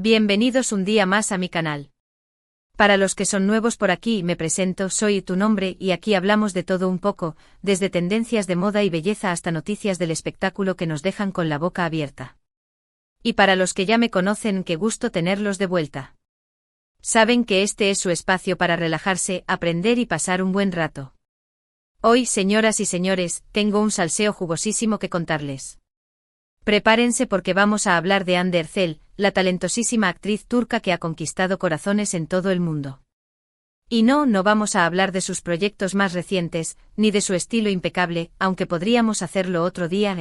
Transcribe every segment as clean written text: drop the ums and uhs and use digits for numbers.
Bienvenidos un día más a mi canal. Para los que son nuevos por aquí, me presento, soy Tu Nombre y aquí hablamos de todo un poco, desde tendencias de moda y belleza hasta noticias del espectáculo que nos dejan con la boca abierta. Y para los que ya me conocen, qué gusto tenerlos de vuelta. Saben que este es su espacio para relajarse, aprender y pasar un buen rato. Hoy, señoras y señores, tengo un salseo jugosísimo que contarles. Prepárense porque vamos a hablar de Hande Erçel, la talentosísima actriz turca que ha conquistado corazones en todo el mundo. Y no vamos a hablar de sus proyectos más recientes, ni de su estilo impecable, aunque podríamos hacerlo otro día,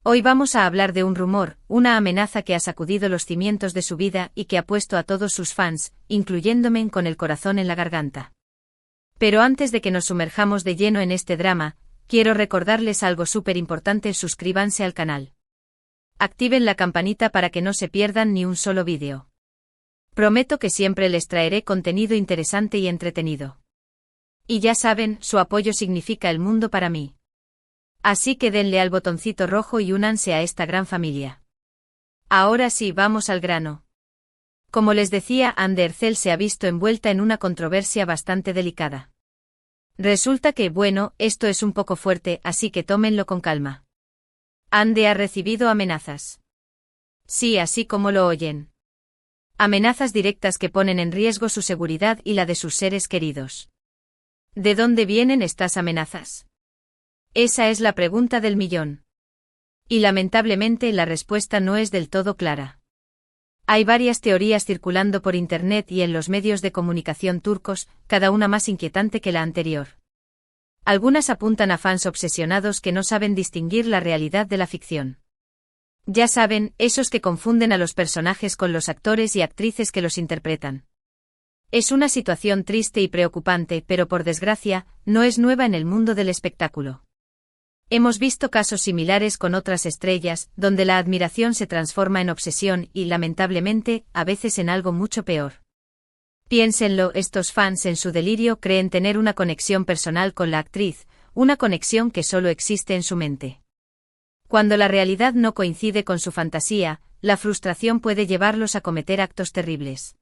Hoy vamos a hablar de un rumor, una amenaza que ha sacudido los cimientos de su vida y que ha puesto a todos sus fans, incluyéndome, con el corazón en la garganta. Pero antes de que nos sumerjamos de lleno en este drama, quiero recordarles algo súper importante: suscríbanse al canal. Activen la campanita para que no se pierdan ni un solo vídeo. Prometo que siempre les traeré contenido interesante y entretenido. Y ya saben, su apoyo significa el mundo para mí. Así que denle al botoncito rojo y únanse a esta gran familia. Ahora sí, vamos al grano. Como les decía, Hande Erçel se ha visto envuelta en una controversia bastante delicada. Resulta que, esto es un poco fuerte, así que tómenlo con calma. Hande ha recibido amenazas. Sí, así como lo oyen. Amenazas directas que ponen en riesgo su seguridad y la de sus seres queridos. ¿De dónde vienen estas amenazas? Esa es la pregunta del millón. Y lamentablemente la respuesta no es del todo clara. Hay varias teorías circulando por internet y en los medios de comunicación turcos, cada una más inquietante que la anterior. Algunas apuntan a fans obsesionados que no saben distinguir la realidad de la ficción. Ya saben, esos que confunden a los personajes con los actores y actrices que los interpretan. Es una situación triste y preocupante, pero por desgracia, no es nueva en el mundo del espectáculo. Hemos visto casos similares con otras estrellas, donde la admiración se transforma en obsesión y, lamentablemente, a veces en algo mucho peor. Piénsenlo, estos fans en su delirio creen tener una conexión personal con la actriz, una conexión que solo existe en su mente. Cuando la realidad no coincide con su fantasía, la frustración puede llevarlos a cometer actos terribles.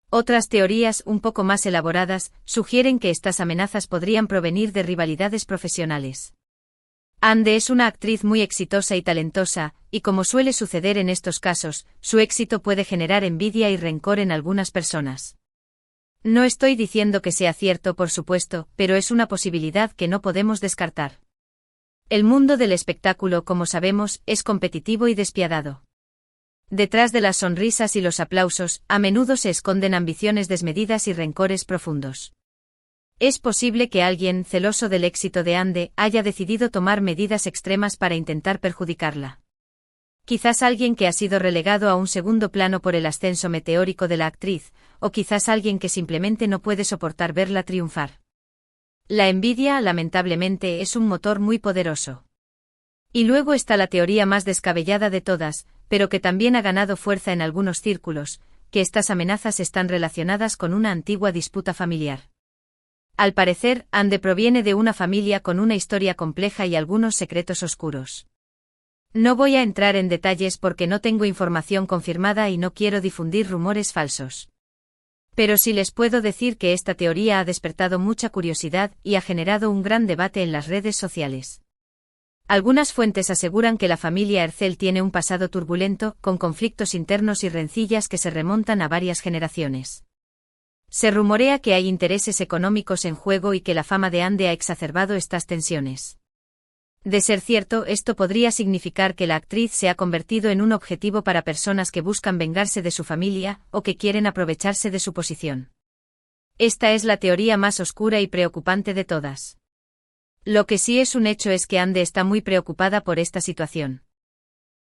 Otras teorías, un poco más elaboradas, sugieren que estas amenazas podrían provenir de rivalidades profesionales. Hande es una actriz muy exitosa y talentosa, y como suele suceder en estos casos, su éxito puede generar envidia y rencor en algunas personas. No estoy diciendo que sea cierto, por supuesto, pero es una posibilidad que no podemos descartar. El mundo del espectáculo, como sabemos, es competitivo y despiadado. Detrás de las sonrisas y los aplausos, a menudo se esconden ambiciones desmedidas y rencores profundos. Es posible que alguien, celoso del éxito de Hande, haya decidido tomar medidas extremas para intentar perjudicarla. Quizás alguien que ha sido relegado a un segundo plano por el ascenso meteórico de la actriz, o quizás alguien que simplemente no puede soportar verla triunfar. La envidia, lamentablemente, es un motor muy poderoso. Y luego está la teoría más descabellada de todas, pero que también ha ganado fuerza en algunos círculos, que estas amenazas están relacionadas con una antigua disputa familiar. Al parecer, Hande proviene de una familia con una historia compleja y algunos secretos oscuros. No voy a entrar en detalles porque no tengo información confirmada y no quiero difundir rumores falsos. Pero sí les puedo decir que esta teoría ha despertado mucha curiosidad y ha generado un gran debate en las redes sociales. Algunas fuentes aseguran que la familia Erçel tiene un pasado turbulento, con conflictos internos y rencillas que se remontan a varias generaciones. Se rumorea que hay intereses económicos en juego y que la fama de Hande ha exacerbado estas tensiones. De ser cierto, esto podría significar que la actriz se ha convertido en un objetivo para personas que buscan vengarse de su familia o que quieren aprovecharse de su posición. Esta es la teoría más oscura y preocupante de todas. Lo que sí es un hecho es que Hande está muy preocupada por esta situación.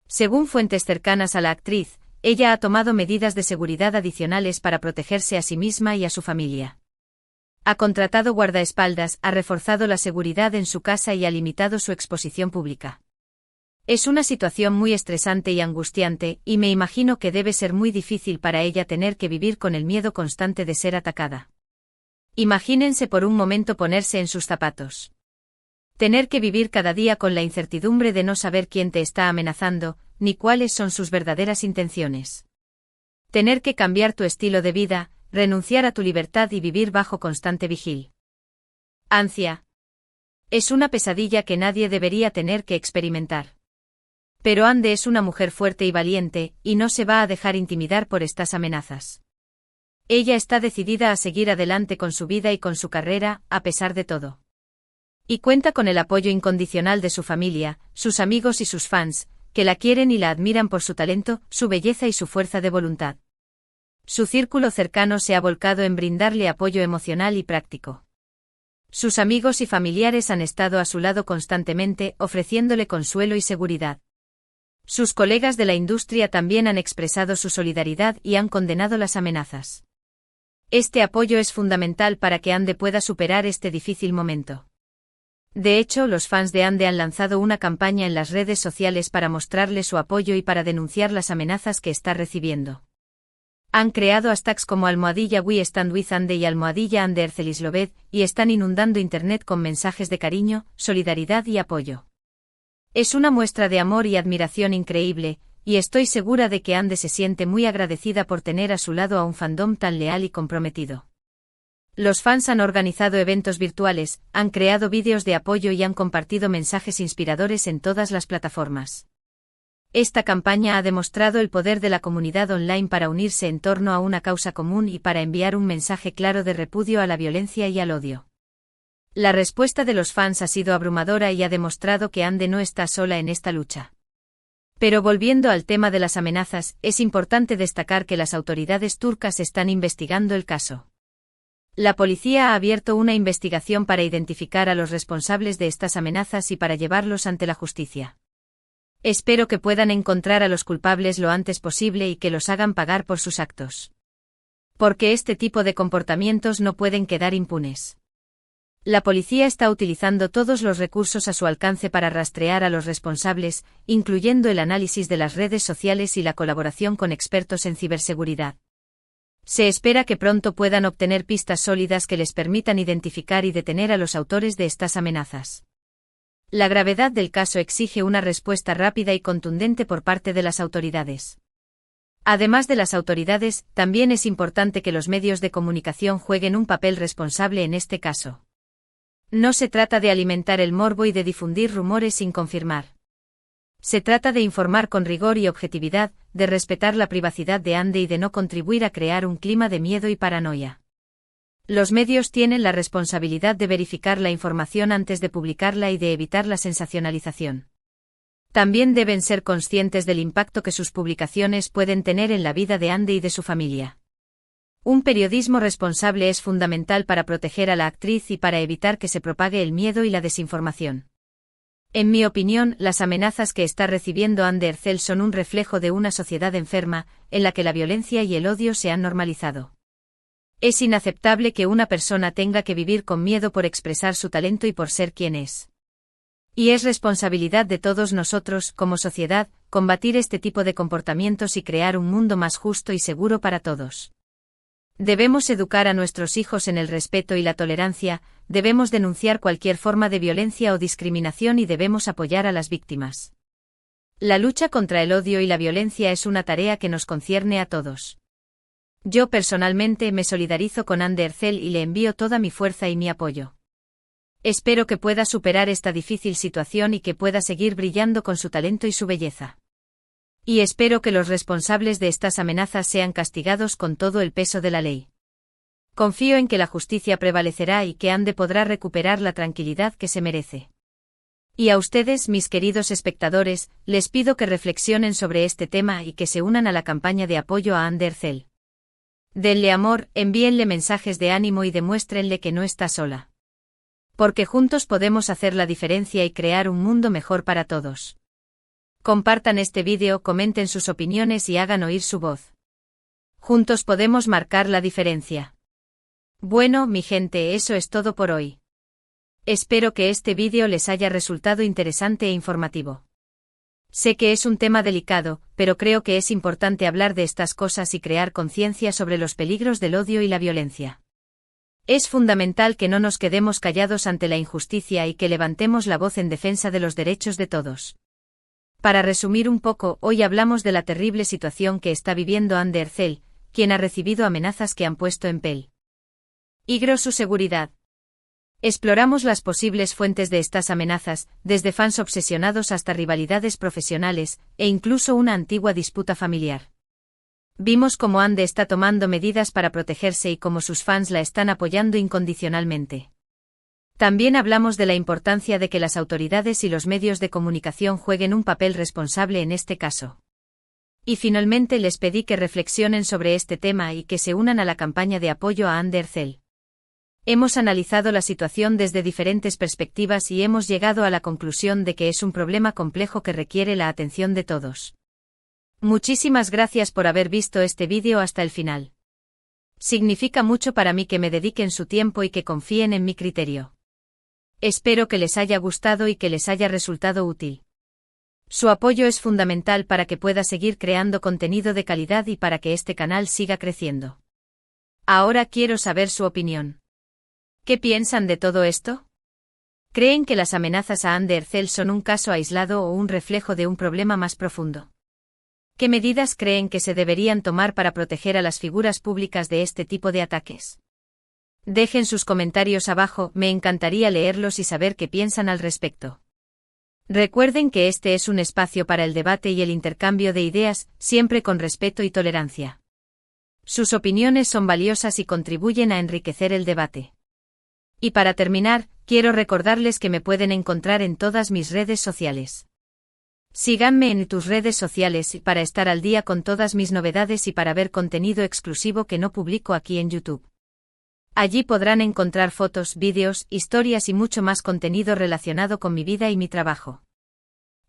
Según fuentes cercanas a la actriz, ella ha tomado medidas de seguridad adicionales para protegerse a sí misma y a su familia. Ha contratado guardaespaldas, ha reforzado la seguridad en su casa y ha limitado su exposición pública. Es una situación muy estresante y angustiante, y me imagino que debe ser muy difícil para ella tener que vivir con el miedo constante de ser atacada. Imagínense por un momento ponerse en sus zapatos. Tener que vivir cada día con la incertidumbre de no saber quién te está amenazando, ni cuáles son sus verdaderas intenciones. Tener que cambiar tu estilo de vida, renunciar a tu libertad y vivir bajo constante vigilancia. Es una pesadilla que nadie debería tener que experimentar. Pero Ande es una mujer fuerte y valiente, y no se va a dejar intimidar por estas amenazas. Ella está decidida a seguir adelante con su vida y con su carrera, a pesar de todo. Y cuenta con el apoyo incondicional de su familia, sus amigos y sus fans, que la quieren y la admiran por su talento, su belleza y su fuerza de voluntad. Su círculo cercano se ha volcado en brindarle apoyo emocional y práctico. Sus amigos y familiares han estado a su lado constantemente, ofreciéndole consuelo y seguridad. Sus colegas de la industria también han expresado su solidaridad y han condenado las amenazas. Este apoyo es fundamental para que Ande pueda superar este difícil momento. De hecho, los fans de Ande han lanzado una campaña en las redes sociales para mostrarle su apoyo y para denunciar las amenazas que está recibiendo. Han creado hashtags como #We Stand With Ande y #AndeErcelisLoved, y están inundando internet con mensajes de cariño, solidaridad y apoyo. Es una muestra de amor y admiración increíble, y estoy segura de que Ande se siente muy agradecida por tener a su lado a un fandom tan leal y comprometido. Los fans han organizado eventos virtuales, han creado vídeos de apoyo y han compartido mensajes inspiradores en todas las plataformas. Esta campaña ha demostrado el poder de la comunidad online para unirse en torno a una causa común y para enviar un mensaje claro de repudio a la violencia y al odio. La respuesta de los fans ha sido abrumadora y ha demostrado que Ande no está sola en esta lucha. Pero volviendo al tema de las amenazas, es importante destacar que las autoridades turcas están investigando el caso. La policía ha abierto una investigación para identificar a los responsables de estas amenazas y para llevarlos ante la justicia. Espero que puedan encontrar a los culpables lo antes posible y que los hagan pagar por sus actos. Porque este tipo de comportamientos no pueden quedar impunes. La policía está utilizando todos los recursos a su alcance para rastrear a los responsables, incluyendo el análisis de las redes sociales y la colaboración con expertos en ciberseguridad. Se espera que pronto puedan obtener pistas sólidas que les permitan identificar y detener a los autores de estas amenazas. La gravedad del caso exige una respuesta rápida y contundente por parte de las autoridades. Además de las autoridades, también es importante que los medios de comunicación jueguen un papel responsable en este caso. No se trata de alimentar el morbo y de difundir rumores sin confirmar. Se trata de informar con rigor y objetividad, de respetar la privacidad de Ande y de no contribuir a crear un clima de miedo y paranoia. Los medios tienen la responsabilidad de verificar la información antes de publicarla y de evitar la sensacionalización. También deben ser conscientes del impacto que sus publicaciones pueden tener en la vida de Ande y de su familia. Un periodismo responsable es fundamental para proteger a la actriz y para evitar que se propague el miedo y la desinformación. En mi opinión, las amenazas que está recibiendo Ande Erçel son un reflejo de una sociedad enferma, en la que la violencia y el odio se han normalizado. Es inaceptable que una persona tenga que vivir con miedo por expresar su talento y por ser quien es. Y es responsabilidad de todos nosotros, como sociedad, combatir este tipo de comportamientos y crear un mundo más justo y seguro para todos. Debemos educar a nuestros hijos en el respeto y la tolerancia, debemos denunciar cualquier forma de violencia o discriminación y debemos apoyar a las víctimas. La lucha contra el odio y la violencia es una tarea que nos concierne a todos. Yo personalmente me solidarizo con Ande Erçel y le envío toda mi fuerza y mi apoyo. Espero que pueda superar esta difícil situación y que pueda seguir brillando con su talento y su belleza. Y espero que los responsables de estas amenazas sean castigados con todo el peso de la ley. Confío en que la justicia prevalecerá y que Ande podrá recuperar la tranquilidad que se merece. Y a ustedes, mis queridos espectadores, les pido que reflexionen sobre este tema y que se unan a la campaña de apoyo a Ande Erçel. Denle amor, envíenle mensajes de ánimo y demuéstrenle que no está sola. Porque juntos podemos hacer la diferencia y crear un mundo mejor para todos. Compartan este vídeo, comenten sus opiniones y hagan oír su voz. Juntos podemos marcar la diferencia. Bueno, mi gente, eso es todo por hoy. Espero que este vídeo les haya resultado interesante e informativo. Sé que es un tema delicado, pero creo que es importante hablar de estas cosas y crear conciencia sobre los peligros del odio y la violencia. Es fundamental que no nos quedemos callados ante la injusticia y que levantemos la voz en defensa de los derechos de todos. Para resumir un poco, hoy hablamos de la terrible situación que está viviendo Ander Cell, quien ha recibido amenazas que han puesto en peligro su seguridad. Exploramos las posibles fuentes de estas amenazas, desde fans obsesionados hasta rivalidades profesionales, e incluso una antigua disputa familiar. Vimos cómo Ande está tomando medidas para protegerse y cómo sus fans la están apoyando incondicionalmente. También hablamos de la importancia de que las autoridades y los medios de comunicación jueguen un papel responsable en este caso. Y finalmente les pedí que reflexionen sobre este tema y que se unan a la campaña de apoyo a Ander Cell. Hemos analizado la situación desde diferentes perspectivas y hemos llegado a la conclusión de que es un problema complejo que requiere la atención de todos. Muchísimas gracias por haber visto este vídeo hasta el final. Significa mucho para mí que me dediquen su tiempo y que confíen en mi criterio. Espero que les haya gustado y que les haya resultado útil. Su apoyo es fundamental para que pueda seguir creando contenido de calidad y para que este canal siga creciendo. Ahora quiero saber su opinión. ¿Qué piensan de todo esto? ¿Creen que las amenazas a Ander Cell son un caso aislado o un reflejo de un problema más profundo? ¿Qué medidas creen que se deberían tomar para proteger a las figuras públicas de este tipo de ataques? Dejen sus comentarios abajo, me encantaría leerlos y saber qué piensan al respecto. Recuerden que este es un espacio para el debate y el intercambio de ideas, siempre con respeto y tolerancia. Sus opiniones son valiosas y contribuyen a enriquecer el debate. Y para terminar, quiero recordarles que me pueden encontrar en todas mis redes sociales. Síganme en tus redes sociales para estar al día con todas mis novedades y para ver contenido exclusivo que no publico aquí en YouTube. Allí podrán encontrar fotos, vídeos, historias y mucho más contenido relacionado con mi vida y mi trabajo.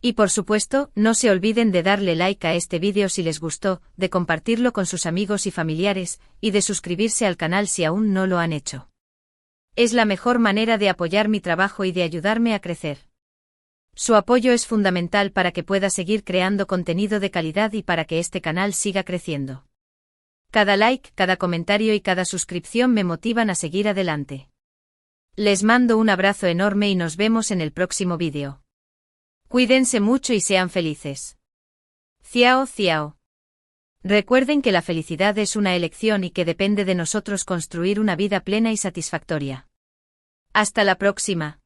Y por supuesto, no se olviden de darle like a este vídeo si les gustó, de compartirlo con sus amigos y familiares, y de suscribirse al canal si aún no lo han hecho. Es la mejor manera de apoyar mi trabajo y de ayudarme a crecer. Su apoyo es fundamental para que pueda seguir creando contenido de calidad y para que este canal siga creciendo. Cada like, cada comentario y cada suscripción me motivan a seguir adelante. Les mando un abrazo enorme y nos vemos en el próximo vídeo. Cuídense mucho y sean felices. Ciao, ciao. Recuerden que la felicidad es una elección y que depende de nosotros construir una vida plena y satisfactoria. Hasta la próxima.